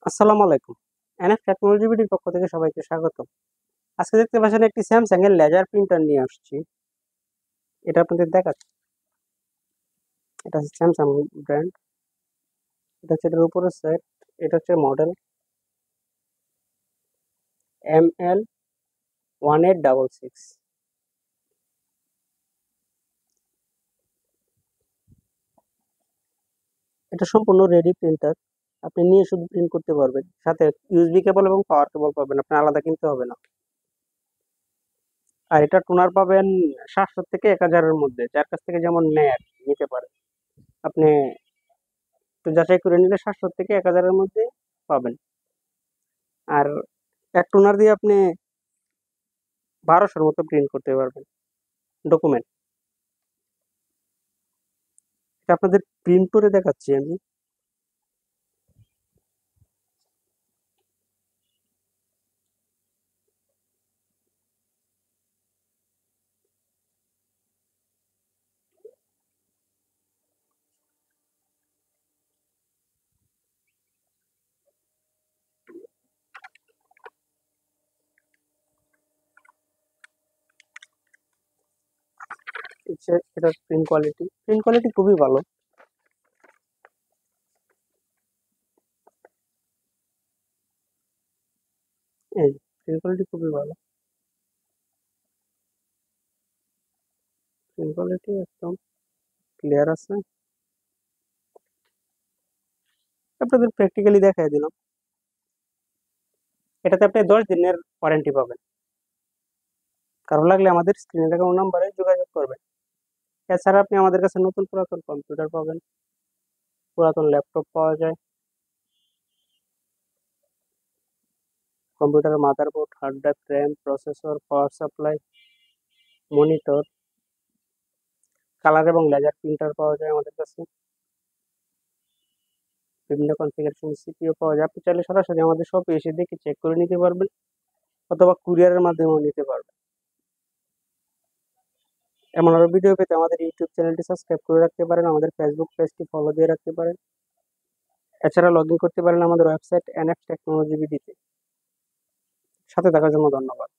আসসালামু আলাইকুম। NF technology বিডির পক্ষ থেকে সবাইকে স্বাগতম। আজকে দেখতে পাচ্ছেন একটি স্যামসাং এর লেজার প্রিন্টার নিয়ে আসছি। এটা আপনাদের দেখাচ্ছি। এটা হচ্ছে স্যামসাং ব্র্যান্ড। এটা হচ্ছে এটার উপরের সেট। এটা হচ্ছে মডেল ML1866। এটা সম্পূর্ণ রেডি প্রিন্টার। আপনি নিয়ে শুধু প্রিন্ট করতে পারবেন। সাথে ইউএসবি কেবল এবং পাওয়ার কেবল পাবেন। আপনার আলাদা কিনতে হবে না। আর এটা টোনার পাবেন 700 থেকে 1000 এর মধ্যে। যার কাছ থেকে যেমন নেয় আর কি নিতে পারেন। আপনি একটু যাচাই করে নিলে 700 থেকে 1000 এর মধ্যে পাবেন। আর এক টোনার দিয়ে আপনি 1200-র মতো প্রিন্ট করতে পারবেন ডকুমেন্ট। এটা আপনাদের প্রিন্ট করে দেখাচ্ছি আমি। এটার প্রিন্ট কোয়ালিটি খুবই ভালো। এই প্রিন্ট কোয়ালিটি খুবই ভালো। প্রিন্ট কোয়ালিটি একদম ক্লিয়ার আছে। আপনাদের প্র্যাকটিক্যালি দেখাই দিলাম। এটাতে আপনি 10 দিনের ওয়ারেন্টি পাবেন। কারো লাগলে আমাদের স্ক্রিনে দেখানো নাম্বারে যোগাযোগ করবেন। এছাড়া আপনি আমাদের কাছে নতুন পুরাতন কম্পিউটার পাবেন, পুরাতন ল্যাপটপ পাওয়া যায়, কম্পিউটারের motherboard, hard drive, RAM, processor, power supply, monitor, colour এবং লেজার প্রিন্টার পাওয়া যায় আমাদের কাছে। বিভিন্ন কনফিগারেশন সিপিইউ পাওয়া যায়। আপনি চাইলে সরাসরি আমাদের শপে এসে দেখে চেক করে নিতে পারবেন, অথবা কুরিয়ারের মাধ্যমেও নিতে পারবেন। এমন আরো ভিডিও পেতে আমাদের ইউটিউব চ্যানেলটি সাবস্ক্রাইব করে রাখতে পারেন, আমাদের ফেসবুক পেজটি ফলো দিয়ে রাখতে পারেন। এছাড়া লগ ইন করতে পারেন আমাদের ওয়েবসাইট এনএফ টেকনোলজি বিডিতে। সাথে থাকার জন্য ধন্যবাদ।